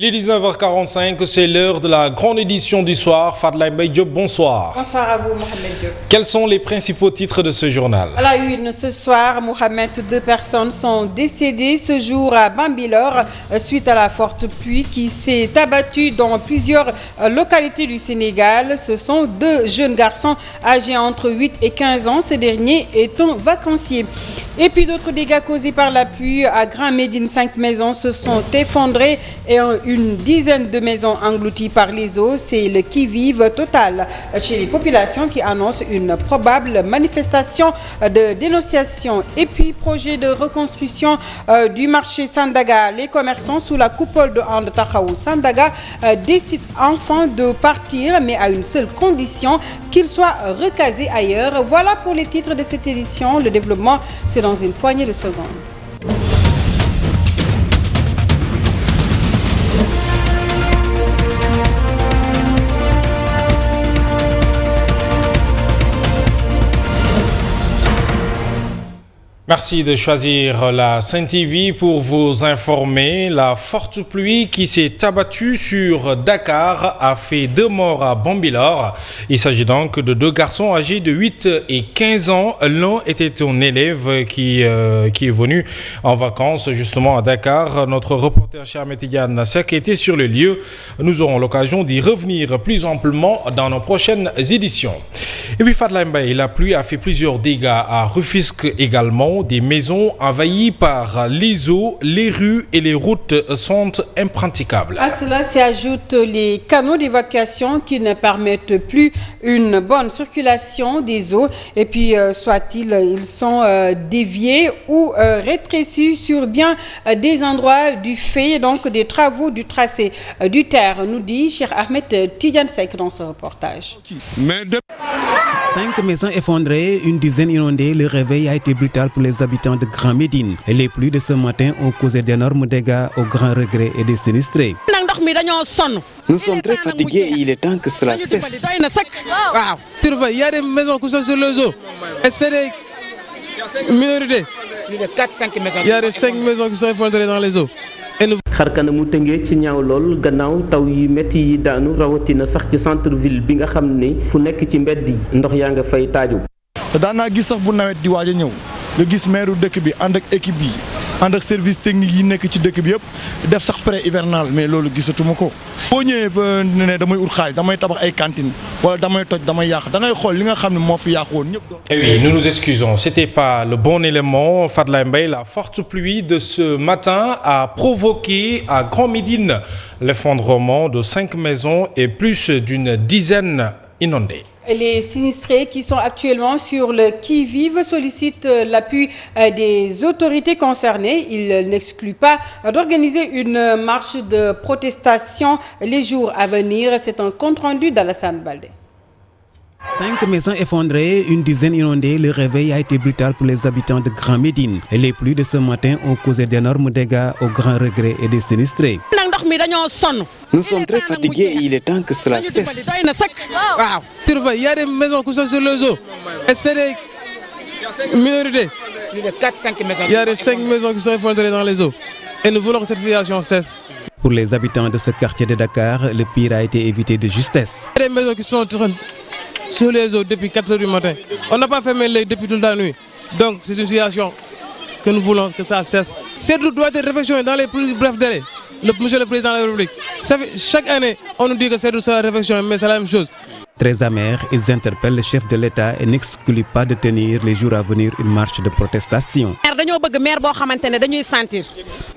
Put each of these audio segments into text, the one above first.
Il est 19h45, c'est l'heure de la grande édition du soir. Fadlaye Mbaye Diop, bonsoir. Bonsoir à vous, Mohamed Diop. Quels sont les principaux titres de ce journal? À la une, ce soir, Mohamed, 2 personnes sont décédées ce jour à Bambilor suite à la forte pluie qui s'est abattue dans plusieurs localités du Sénégal. Ce sont 2 jeunes garçons âgés entre 8 et 15 ans, ce dernier étant vacancier. Et puis d'autres dégâts causés par la pluie. À Grand Médine, 5 maisons se sont effondrées et une dizaine de maisons englouties par les eaux. C'est le qui-vive total chez les populations qui annoncent une probable manifestation de dénonciation. Et puis projet de reconstruction du marché Sandaga. Les commerçants sous la coupole de And Taxawu Sandaga décident enfin de partir, mais à une seule condition, qu'ils soient recasés ailleurs. Voilà pour les titres de cette édition. Le développement, c'est dans une poignée de secondes. Merci de choisir la Sen TV pour vous informer. La forte pluie qui s'est abattue sur Dakar a fait 2 morts à Bambilor. Il s'agit donc de 2 garçons âgés de 8 et 15 ans. L'un était un élève qui est venu en vacances justement à Dakar. Notre reporter Ahmed Tidiane Seck était sur le lieu. Nous aurons l'occasion d'y revenir plus amplement dans nos prochaines éditions. Et puis Fadlaye Mbaye, la pluie a fait plusieurs dégâts à Rufisque également. Des maisons envahies par les eaux, les rues et les routes sont impraticables. À cela s'ajoutent les canaux d'évacuation qui ne permettent plus une bonne circulation des eaux. Et puis, ils sont déviés ou rétrécis sur bien des endroits du fait donc des travaux du tracé du terre, nous dit Cheikh Ahmed Tidiane Seck dans ce reportage. 5 maisons effondrées, une dizaine inondées, le réveil a été brutal pour les habitants de Grand Médine. Les pluies de ce matin ont causé d'énormes dégâts au grand regret et des sinistrés. Nous sommes très fatigués et il est temps que cela cesse. Il y a des maisons qui sont sur les eaux. Et c'est des minorités. Il y a des 5 maisons qui sont effondrées dans les eaux. xarkanamu Tëngéej ci ñaaw lool gannaaw taw yi métti yi daanu rawatina sax ci centre ville bi nga xam ni fu nekk ci mbedd yi ndox yaa nga fay taaju. daan naa gis sax bu nawet di waaj a ñëw nga gis maire dëkk bi ànd ak équipe bi ànd ak service technique yi nekk ci dëkk bi yëpp def sax pré hivernal mais loolu gisatuma ko. boo ñëwee ba ne damay ut xaalis damay tabax ay cantines wala damay toj damay yàq da ngay xool li nga xam ne moo fi yàqu woon ñëpp. Et oui, nous nous excusons, c'était pas le bon élément. Fadlaye Mbaye, la forte pluie de ce matin a provoqué à Grand Médine l'effondrement de 5 maisons et plus d'une dizaine inondées. Les sinistrés qui sont actuellement sur le qui-vive sollicitent l'appui des autorités concernées. Ils n'excluent pas d'organiser une marche de protestation les jours à venir. C'est un compte-rendu d'Alassane Baldé. 5 maisons effondrées, une dizaine inondées, le réveil a été brutal pour les habitants de Grand Médine. Les pluies de ce matin ont causé d'énormes dégâts au grand regret et des sinistrés. Nous sommes très fatigués et il est temps que cela cesse. Il y a des maisons qui sont sur les eaux. Et c'est des minorités. Il y a des 5 maisons qui sont effondrées dans les eaux. Et nous voulons que cette situation cesse. Pour les habitants de ce quartier de Dakar, le pire a été évité de justesse. Il y a des maisons qui sont sur les eaux depuis 4 heures du matin. On n'a pas fermé l'œil depuis toute la nuit. Donc c'est une situation que nous voulons que ça cesse. Cette route doit être réfléchie dans les plus brefs délais. Monsieur le Président de la République, chaque année on nous dit que cette route sera réfléchie, mais c'est la même chose. Très amers, ils interpellent le chef de l'État et n'excluent pas de tenir les jours à venir une marche de protestation.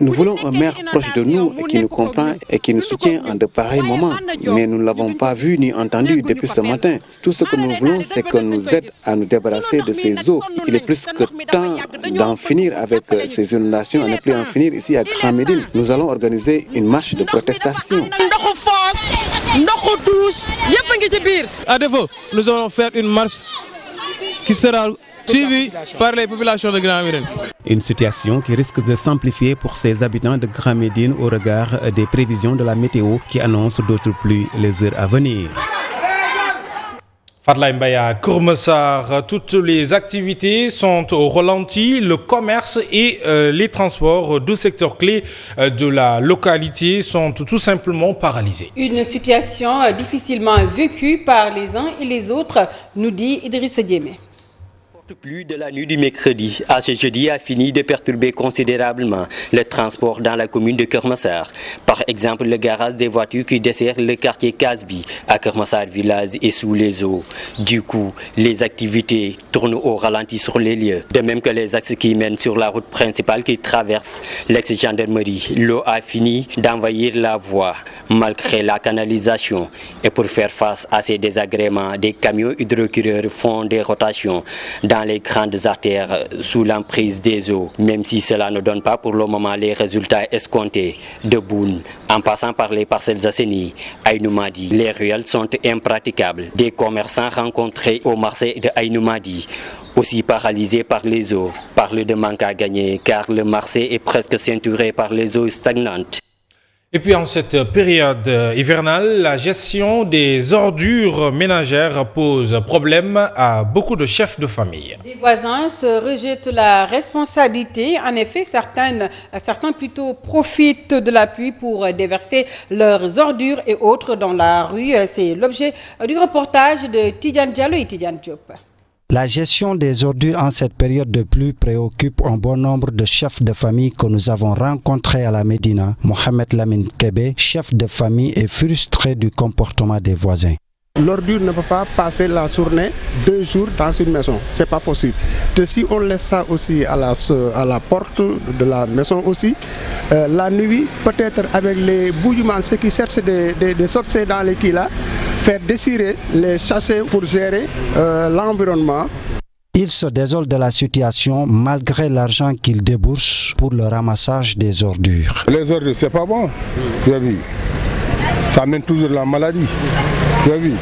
Nous voulons un maire proche de nous et qui nous comprend et qui nous soutient en de pareils moments. Mais nous ne l'avons pas vu ni entendu depuis ce matin. Tout ce que nous voulons, c'est qu'on nous aide à nous débarrasser de ces eaux. Il est plus que temps d'en finir avec ces inondations, à ne plus en finir ici à Grand Médine. Nous allons organiser une marche de protestation. À défaut, nous allons faire une marche qui sera suivie par les populations de Grand Médine. Une situation qui risque de s'amplifier pour ces habitants de Grand Médine au regard des prévisions de la météo qui annoncent d'autres pluies les heures à venir. Fatlaye Mbaye à Keur Massar, toutes les activités sont au ralenti, le commerce et les transports, deux secteurs clés de la localité, sont tout simplement paralysés. Une situation difficilement vécue par les uns et les autres, nous dit Idrissa Diémé. Plus de la nuit du mercredi à ce jeudi a fini de perturber considérablement le transport dans la commune de Keur Massar. Par exemple, le garage des voitures qui dessert le quartier Kasbi à Keur Massar village est sous les eaux. Du coup, les activités tournent au ralenti sur les lieux. De même que les axes qui mènent sur la route principale qui traverse l'ex-gendarmerie. L'eau a fini d'envahir la voie malgré la canalisation. Et pour faire face à ces désagréments, des camions hydrocureurs font des rotations dans les grandes artères sous l'emprise des eaux, même si cela ne donne pas pour le moment les résultats escomptés. De Boune, en passant par les Parcelles Assainies, Aïnou Madi, les ruelles sont impraticables. Des commerçants rencontrés au marché de Aïnou Madi, aussi paralysés par les eaux, parlent de manque à gagner car le marché est presque ceinturé par les eaux stagnantes. Et puis en cette période hivernale, la gestion des ordures ménagères pose problème à beaucoup de chefs de famille. Des voisins se rejettent la responsabilité. En effet, certains plutôt profitent de la pluie pour déverser leurs ordures et autres dans la rue. C'est l'objet du reportage de Tidiane Diallo et Tidiane Diop. La gestion des ordures en cette période de pluie préoccupe un bon nombre de chefs de famille que nous avons rencontrés à la Médina. Mohamed Lamine Kébé, chef de famille, est frustré du comportement des voisins. L'ordure ne peut pas passer la journée 2 jours dans une maison, c'est pas possible. Et si on laisse ça aussi à la porte de la maison aussi, la nuit, peut-être avec les bouillements, ceux qui cherchent des objets dans les kilas, faire désirer les chasser pour gérer l'environnement. Il se désole de la situation malgré l'argent qu'il débourse pour le ramassage des ordures. Les ordures, c'est pas bon, tu as vu. Ça amène toujours la maladie. Tu as vu.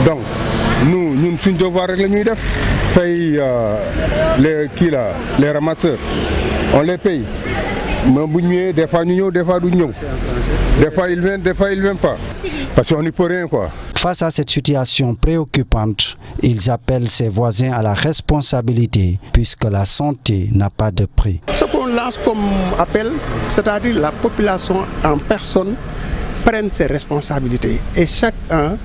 Donc, nous sommes devoir régler mieux. Les ramasseurs, on les paye. Mais des fois nous, des fois nous. Des fois ils viennent, des fois ils ne viennent pas. Parce qu'on n'y peut rien quoi. Face à cette situation préoccupante, ils appellent ses voisins à la responsabilité puisque la santé n'a pas de prix. Ce qu'on lance comme appel, c'est-à-dire la population en personne, prenne ses responsabilités et chacun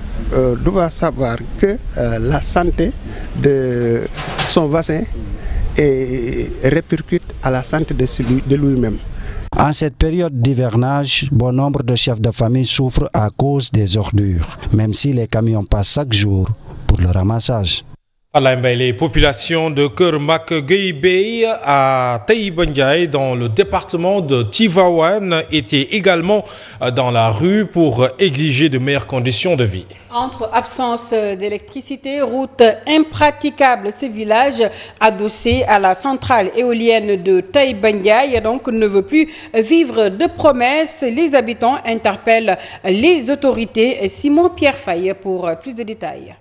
doit savoir que la santé de son voisin répercute à la santé de lui-même. En cette période d'hivernage, bon nombre de chefs de famille souffrent à cause des ordures, même si les camions passent chaque jour pour le ramassage. Les populations de Keur Mack-Gueye à Taïba Ndiaye dans le département de Tivaouane étaient également dans la rue pour exiger de meilleures conditions de vie. Entre absence d'électricité, route impraticable, ce village adossé à la centrale éolienne de Taïba Ndiaye donc ne veut plus vivre de promesses. Les habitants interpellent les autorités. Simon Pierre Faye pour plus de détails.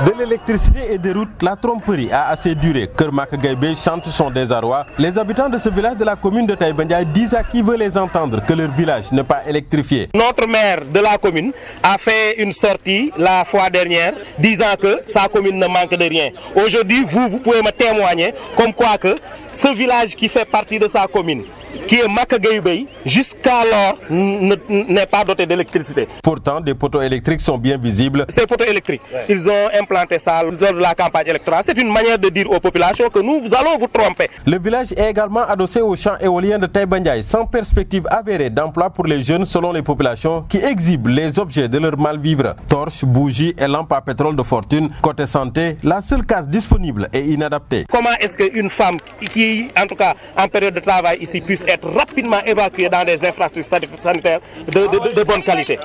De l'électricité et des routes, la tromperie a assez duré. Keur Mack-Gueye chante son désarroi. Les habitants de ce village de la commune de Taïba Ndiaye disent à qui veut les entendre que leur village n'est pas électrifié. Notre maire de la commune a fait une sortie la fois dernière disant que sa commune ne manque de rien. Aujourd'hui, vous pouvez me témoigner comme quoi que ce village qui fait partie de sa commune, qui est Mack-Gueye, jusqu'alors n'est pas doté d'électricité. Pourtant, des poteaux électriques sont bien visibles. Ces poteaux électriques, ils ont implanté ça lors de la campagne électorale. C'est une manière de dire aux populations que nous allons vous tromper. Le village est également adossé au champ éolien de Taïba Ndiaye, sans perspective avérée d'emploi pour les jeunes selon les populations qui exhibent les objets de leur mal-vivre. Torches, bougies et lampes à pétrole de fortune. Côté santé, la seule case disponible est inadaptée. Comment est-ce qu'une femme qui, en tout cas en période de travail ici, puisse être rapidement évacuée dans des infrastructures sanitaires de bonne qualité.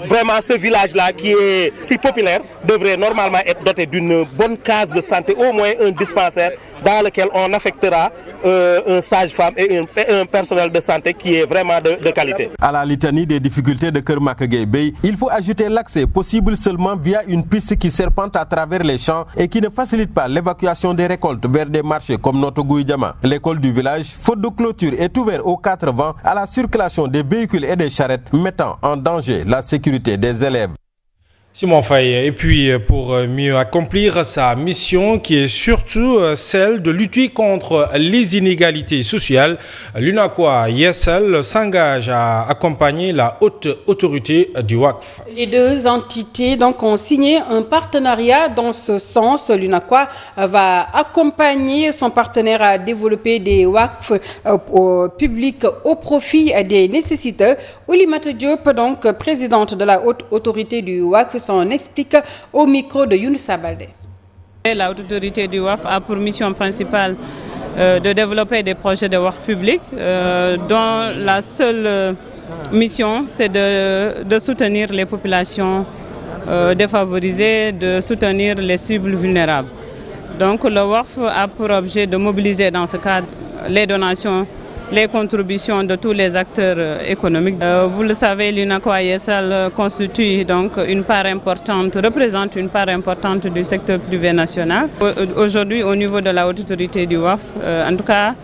Vraiment, ce village-là qui est si populaire devrait normalement être doté d'une bonne case de santé, au moins un dispensaire dans lequel on affectera un sage-femme et un personnel de santé qui est vraiment de qualité. À la litanie des difficultés de Keur Maka Gueye Bey, il faut ajouter l'accès possible seulement via une piste qui serpente à travers les champs et qui ne facilite pas l'évacuation des récoltes vers des marchés comme Notto Gouye Diama. L'école du village, faute de clôture, est ouverte aux 4 vents à la circulation des véhicules et des charrettes, mettant en danger la sécurité des élèves. Simon Faye, et puis pour mieux accomplir sa mission qui est surtout celle de lutter contre les inégalités sociales, l'UNACOIS Yessal s'engage à accompagner la haute autorité du WACF. Les deux entités ont signé un partenariat dans ce sens. L'UNACOIS va accompagner son partenaire à développer des WACF publics au profit des nécessiteux. Oulimata Diop, donc présidente de la haute autorité du WACF, s'en explique au micro de Younoussa Baldé. La haute autorité du WACF a pour mission principale de développer des projets de WACF publics dont la seule mission c'est de soutenir les populations défavorisées, de soutenir les cibles vulnérables. Donc le WACF a pour objet de mobiliser dans ce cadre les donations, les contributions de tous les acteurs économiques. Vous le savez, l'UNACOIS Yessal constitue donc représente une part importante du secteur privé national. Aujourd'hui, au niveau de la haute autorité du WACF, en tout cas,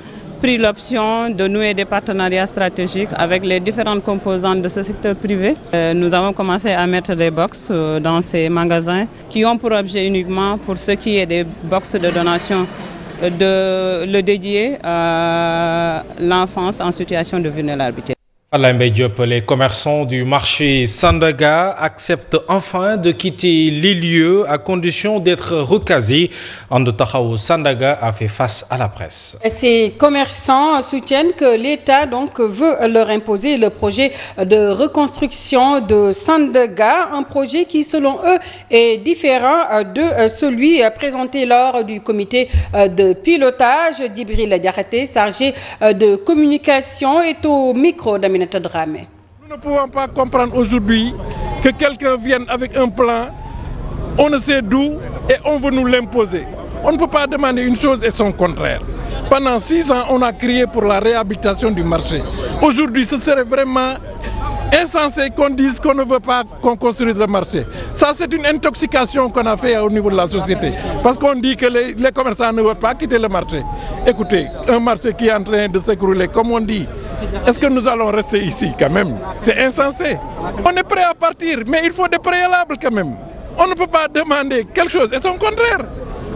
pris l'option de nouer des partenariats stratégiques avec les différentes composantes de ce secteur privé. Nous avons commencé à mettre des box dans ces magasins qui ont pour objet uniquement, pour ce qui est des box de donation, de le dédier à l'enfance en situation de vulnérabilité. Alain Mbaye Diop, les commerçants du marché Sandaga acceptent enfin de quitter les lieux à condition d'être recasés. And Taxawu Sandaga a fait face à la presse. Ces commerçants soutiennent que l'État veut leur imposer le projet de reconstruction de Sandaga, un projet qui selon eux est différent de celui présenté lors du comité de pilotage. Djibril Diakhaté, chargé de communication, est au micro d'Aminata Dramé. Nous ne pouvons pas comprendre aujourd'hui que quelqu'un vienne avec un plan, on ne sait d'où, et on veut nous l'imposer. On ne peut pas demander une chose et son contraire. Pendant 6 ans, on a crié pour la réhabilitation du marché. Aujourd'hui, ce serait vraiment insensé qu'on dise qu'on ne veut pas qu'on construise le marché. Ça, c'est une intoxication qu'on a fait au niveau de la société. Parce qu'on dit que les commerçants ne veulent pas quitter le marché. Écoutez, un marché qui est en train de s'écrouler, comme on dit, est-ce que nous allons rester ici quand même? C'est insensé. On est prêt à partir, mais il faut des préalables quand même. On ne peut pas demander quelque chose et son contraire.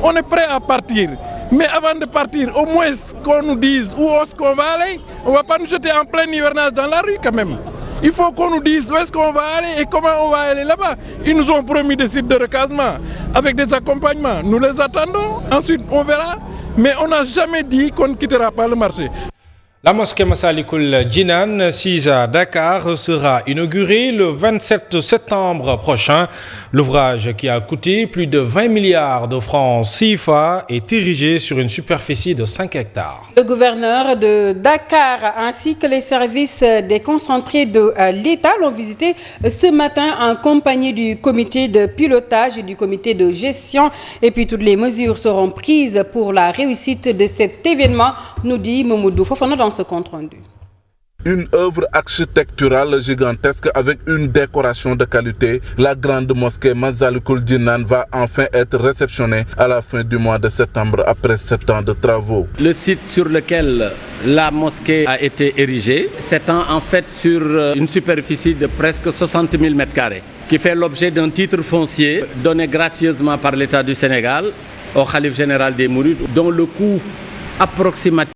On est prêt à partir. Mais avant de partir, au moins qu'on nous dise où est-ce qu'on va aller. On ne va pas nous jeter en plein hivernage dans la rue quand même. Il faut qu'on nous dise où est-ce qu'on va aller et comment on va aller là-bas. Ils nous ont promis des sites de recasement avec des accompagnements. Nous les attendons, ensuite on verra. Mais on n'a jamais dit qu'on ne quittera pas le marché. La mosquée Massalikul Jinan, sise à Dakar, sera inaugurée le 27 septembre prochain. L'ouvrage, qui a coûté plus de 20 milliards de francs CFA, est érigé sur une superficie de 5 hectares. Le gouverneur de Dakar ainsi que les services déconcentrés de l'État l'ont visité ce matin en compagnie du comité de pilotage et du comité de gestion. Et puis toutes les mesures seront prises pour la réussite de cet événement, nous dit Mamoudou Fofana dans ce compte rendu. Une œuvre architecturale gigantesque avec une décoration de qualité, la grande mosquée Massalikul Jinan va enfin être réceptionnée à la fin du mois de septembre après 7 ans de travaux. Le site sur lequel la mosquée a été érigée s'étend en fait sur une superficie de presque 60 000 m², qui fait l'objet d'un titre foncier donné gracieusement par l'État du Sénégal au Khalife général des Mourides, dont le coût approximatif